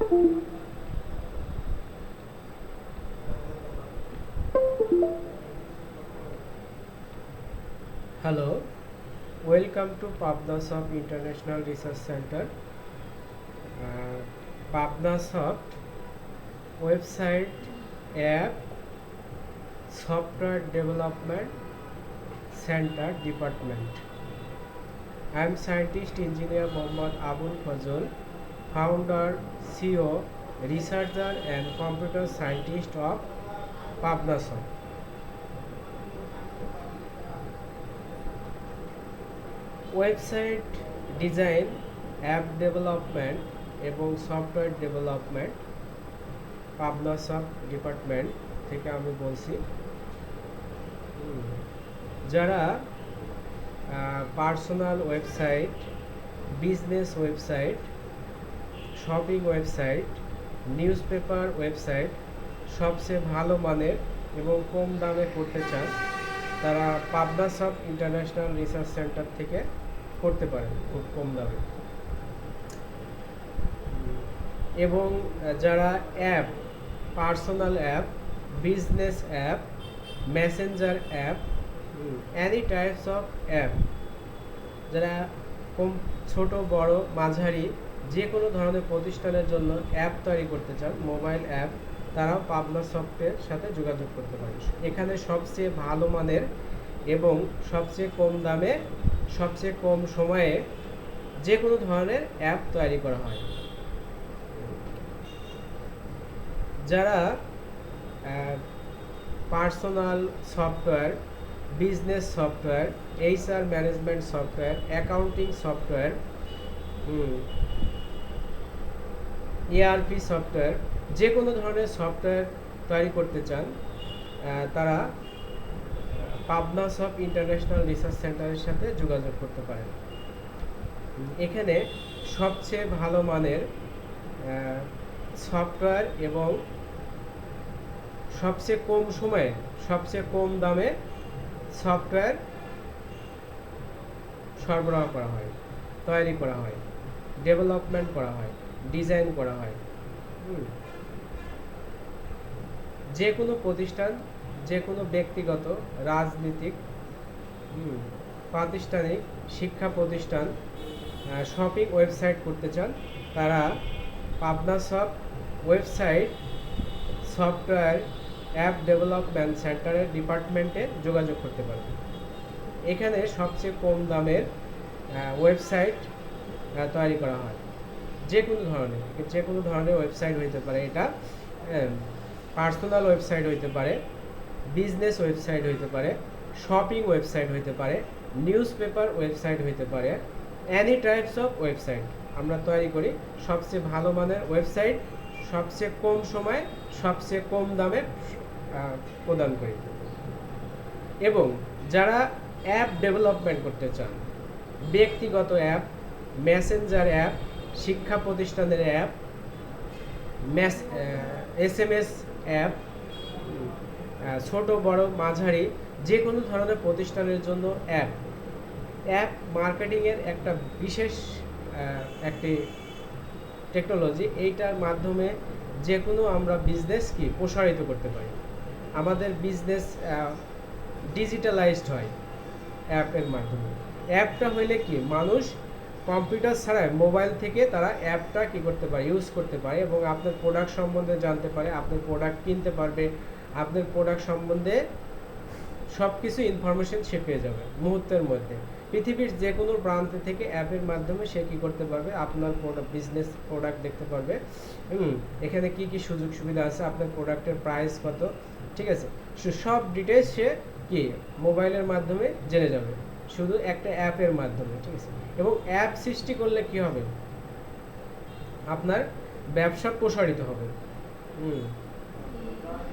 Hello, welcome to Pabnasoft International Research Center. Pabnasoft website, app, software development center department. I am scientist engineer Mohammad Abul Fazal, founder, CEO, researcher and computer scientist of Pabnasoft. Website design, app development এবং software development পাবনাসফট department থেকে আমি বলছি। যারা personal website, business website, shopping website, news paper website সবচেয়ে ভালো মানের এবং কম দামে করতে চান, তারা পাবনাসফট ইন্টারন্যাশনাল রিসার্চ সেন্টার থেকে করতে পারেন খুব কম দামে। এবং যারা app, personal app, business app, Messenger app, any types of app, যারা কম ছোট বড় মাঝারি যে কোনো ধরনের প্রতিষ্ঠানের জন্য অ্যাপ তৈরি করতে চান, মোবাইল অ্যাপ, তারাও পাবনাসফটের সাথে যোগাযোগ করতে পারেন। এখানে সবচেয়ে ভালো মানের এবং সবচেয়ে কম দামে, সবচেয়ে কম সময়ে যে কোনো ধরনের অ্যাপ তৈরি করা হয়। যারা personal software, business software, HR management software, accounting software, ERP software, যে কোনো ধরনের সফটওয়্যার তৈরি করতে চান, তারা পাবনাসফট ইন্টারন্যাশনাল রিসার্চ সেন্টারের সাথে যোগাযোগ করতে পারেন। এখানে সবচেয়ে ভালো মানের সফটওয়্যার এবং সবচেয়ে কম সময়ে, সবচেয়ে কম দামে সফটওয়্যার সরবরাহ করা হয়, তৈরি করা হয়, ডেভেলপমেন্ট করা হয়, ডিজাইন করা হয়। যে কোনো প্রতিষ্ঠান, যে কোনো ব্যক্তিগত, রাজনীতিক, প্রাতিষ্ঠানিক, শিক্ষা প্রতিষ্ঠান শপিং ওয়েবসাইট করতে চান, তারা পাবনাসফট ওয়েবসাইট, সফটওয়্যার, অ্যাপ ডেভেলপমেন্ট সেন্টারের ডিপার্টমেন্টে যোগাযোগ করতে পারবেন। এখানে সবচেয়ে কম দামের ওয়েবসাইট তৈরি করা হয়, যে কোনো ধরনের ওয়েবসাইট হইতে পারে। এটা পার্সোনাল ওয়েবসাইট হইতে পারে, বিজনেস ওয়েবসাইট হইতে পারে, শপিং ওয়েবসাইট হইতে পারে, নিউজ পেপার ওয়েবসাইট হইতে পারে, এনি টাইপস অফ ওয়েবসাইট আমরা তৈরি করি। সবচেয়ে ভালো মানের ওয়েবসাইট সবচেয়ে কম সময়, সবচেয়ে কম দামে প্রদান করি। এবং যারা অ্যাপ ডেভেলপমেন্ট করতে চান, ব্যক্তিগত অ্যাপ, মেসেঞ্জার অ্যাপ, শিক্ষা প্রতিষ্ঠানের অ্যাপ, SMS অ্যাপ, ছোট বড় মাঝারি যে কোনো ধরনের প্রতিষ্ঠানের জন্য অ্যাপ মার্কেটিংয়ের একটা বিশেষ একটি টেকনোলজি। এইটার মাধ্যমে যে কোনো আমরা বিজনেস কি প্রসারিত করতে পারি। আমাদের বিজনেস ডিজিটালাইজড হয় অ্যাপের মাধ্যমে। অ্যাপটা হইলে কি মানুষ কম্পিউটার ছাড়াই মোবাইল থেকে তারা অ্যাপটা কি করতে পারে, ইউজ করতে পারে এবং আপনার প্রোডাক্ট সম্বন্ধে জানতে পারে, আপনার প্রোডাক্ট কিনতে পারবে, আপনার প্রোডাক্ট সম্বন্ধে সব কিছু ইনফরমেশন সে পেয়ে যাবে মুহূর্তের মধ্যে। পৃথিবীর যে কোনো প্রান্ত থেকে অ্যাপের মাধ্যমে সে কী করতে পারবে, আপনার বিজনেস প্রোডাক্ট দেখতে পারবে। এখানে কি কি সুযোগ সুবিধা আছে, আপনার প্রোডাক্টের প্রাইস কত, ঠিক আছে, সব ডিটেলস সে কি মোবাইলের মাধ্যমে জেনে যাবে, শুধু একটা অ্যাপের মাধ্যমে, ঠিক আছে। এবং অ্যাপ সৃষ্টি করলে কি হবে, আপনার ব্যবসা প্রসারিত হবে।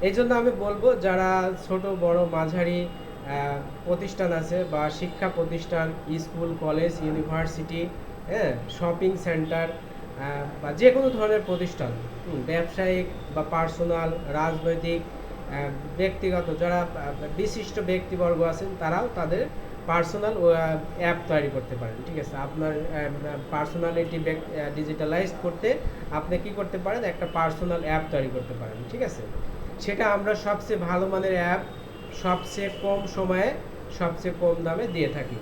এই জন্য আমি বলবো যারা ছোট বড় মাঝারি প্রতিষ্ঠান আছে বা শিক্ষা প্রতিষ্ঠান, school, college, university, shopping centre বা যে কোনো ধরনের প্রতিষ্ঠান, ব্যবসায়িক বা পার্সোনাল, রাজনৈতিক, ব্যক্তিগত, যারা বিশিষ্ট ব্যক্তিবর্গ আছেন তারাও তাদের পার্সোনাল অ্যাপ তৈরি করতে পারেন। ঠিক আছে, আপনার পার্সোনালিটি ডিজিটালাইজ করতে আপনি কি করতে পারেন, একটা পার্সোনাল অ্যাপ তৈরি করতে পারেন। ঠিক আছে, সেটা আমরা সবচেয়ে ভালো মানের অ্যাপ সবচেয়ে কম সময়ে সবচেয়ে কম দামে দিয়ে থাকি।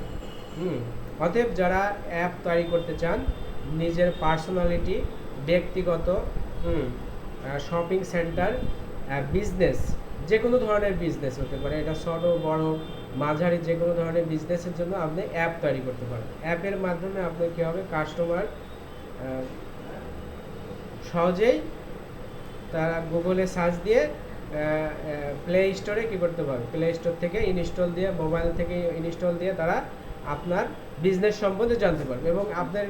অতএব যারা অ্যাপ তৈরি করতে চান, নিজের পার্সোনালিটি, ব্যক্তিগত শপিং সেন্টার, বিজনেস, যে কোনো ধরনের বিজনেস হতে পারে, এটা ছোট বড় মাঝারি যে কোনো ধরনের বিজনেসের জন্য আপনি অ্যাপ তৈরি করতে পারেন। অ্যাপের মাধ্যমে আপনার কী হবে, কাস্টমার সহজেই তারা গুগলে সার্চ দিয়ে প্লে স্টোরে কী করতে পারবে, প্লে স্টোর থেকে ইনস্টল দিয়ে, মোবাইল থেকে ইনস্টল দিয়ে তারা আপনার বিজনেস সম্বন্ধে জানতে পারবে এবং আপনার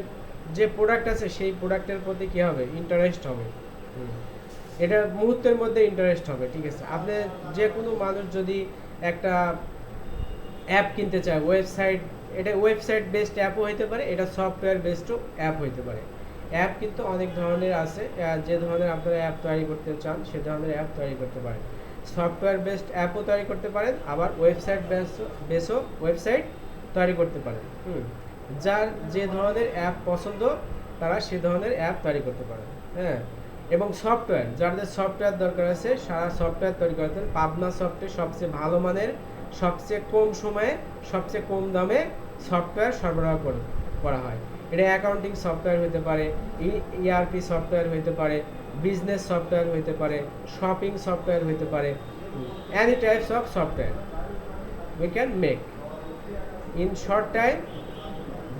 যে প্রোডাক্ট আছে সেই প্রোডাক্টের প্রতি কী হবে, ইন্টারেস্ট হবে। এটা মুহূর্তের মধ্যে ইন্টারেস্ট হবে। ঠিক আছে, আপনি যে কোনো মানুষ যদি একটা অ্যাপ কিনতে চায়, ওয়েবসাইট, এটা ওয়েবসাইট বেসড অ্যাপও হইতে পারে, এটা সফটওয়্যার বেসডও অ্যাপ হইতে পারে। অ্যাপ কিন্তু অনেক ধরনের আছে, যে ধরনের আপনারা অ্যাপ তৈরি করতে চান সে ধরনের অ্যাপ তৈরি করতে পারেন। সফটওয়্যার বেসড অ্যাপও তৈরি করতে পারেন, আবার ওয়েবসাইট বেসও ওয়েবসাইট তৈরি করতে পারেন। যার যে ধরনের অ্যাপ পছন্দ তারা সে ধরনের অ্যাপ তৈরি করতে পারেন। হ্যাঁ, এবং সফটওয়্যার, যাদের সফটওয়্যার দরকার আছে সারা সফটওয়্যার তৈরি করতে পাবনা সফটে সবচেয়ে ভালো মানের, সবচেয়ে কম সময়ে, সবচেয়ে কম দামে সফটওয়্যার সরবরাহ করা হয়। এটা অ্যাকাউন্টিং সফটওয়্যার হতে পারে, ইআরপি সফটওয়্যার হতে পারে, বিজনেস সফটওয়্যার হতে পারে, শপিং সফটওয়্যার হতে পারে, any types of software we can make in short time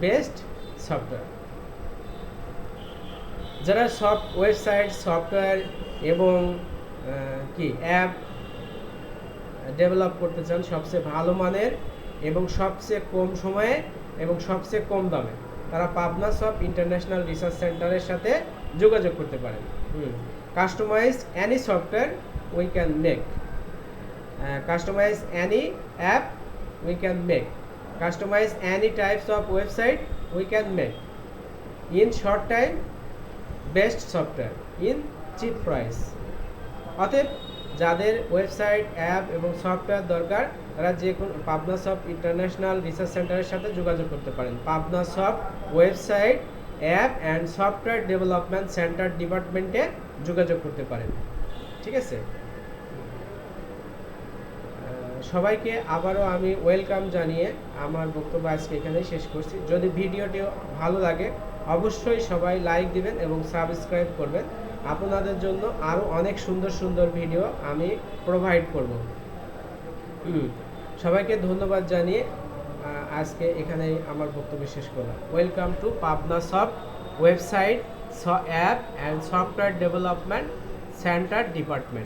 best software. যারা ওয়েবসাইট, সফটওয়্যার এবং কি অ্যাপ ডেভেলপ করতে চান সবচেয়ে ভালো মানের এবং সবচেয়ে কম সময়ে এবং সবচেয়ে কম দামে, তারা পাবনাসফট ইন্টারন্যাশনাল রিসার্চ সেন্টারের সাথে যোগাযোগ করতে পারেন। Customize any software we can make, customize any app we can make, customize any types of website we can make in short time best software in cheap price. অতএব যাদের ওয়েবসাইট, অ্যাপ এবং software দরকার তারা যে কোনো পাবনাসফট international research সেন্টারের সাথে যোগাযোগ করতে পারেন। Pabnasoft website, app and software development centre ডিপার্টমেন্টে যোগাযোগ করতে পারেন। ঠিক আছে, সবাইকে আবারও আমি ওয়েলকাম জানিয়ে আমার বক্তব্য আজকে এখানেই শেষ করছি। যদি ভিডিওটি ভালো লাগে অবশ্যই সবাই লাইক দিবেন এবং সাবস্ক্রাইব করবেন। আপনাদের জন্য আরও অনেক সুন্দর সুন্দর ভিডিও আমি প্রোভাইড করব। সবাইকে ধন্যবাদ জানিয়ে আজকে এখানেই আমার বক্তব্য শেষ করলাম। Welcome to Pabnasoft website, app and software development centre department.